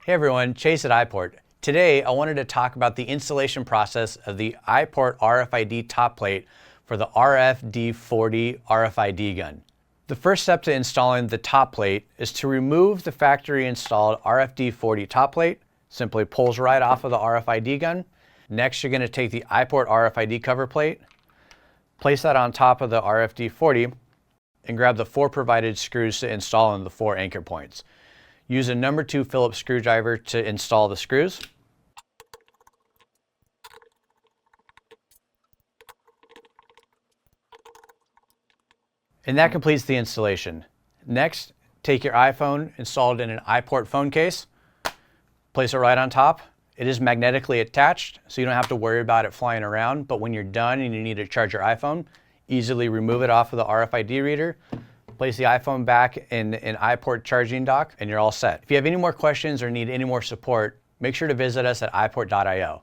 Hey everyone, Chase at IPORT. Today I wanted to talk about the installation process of the IPORT RFID top plate for the RFD40 RFID gun. The first step to installing the top plate is to remove the factory installed RFD40 top plate. Simply pulls right off of the RFID gun. Next you're going to take the IPORT RFID cover plate, place that on top of the RFD40 and grab the 4 provided screws to install in the 4 anchor points. Use a number 2 Phillips screwdriver to install the screws. And that completes the installation. Next, take your iPhone, install it in an IPORT phone case, place it right on top. It is magnetically attached, so you don't have to worry about it flying around, but when you're done and you need to charge your iPhone, easily remove it off of the RFID reader, place the iPhone back in an IPORT Charging Dock, and you're all set. If you have any more questions or need any more support, make sure to visit us at iport.io.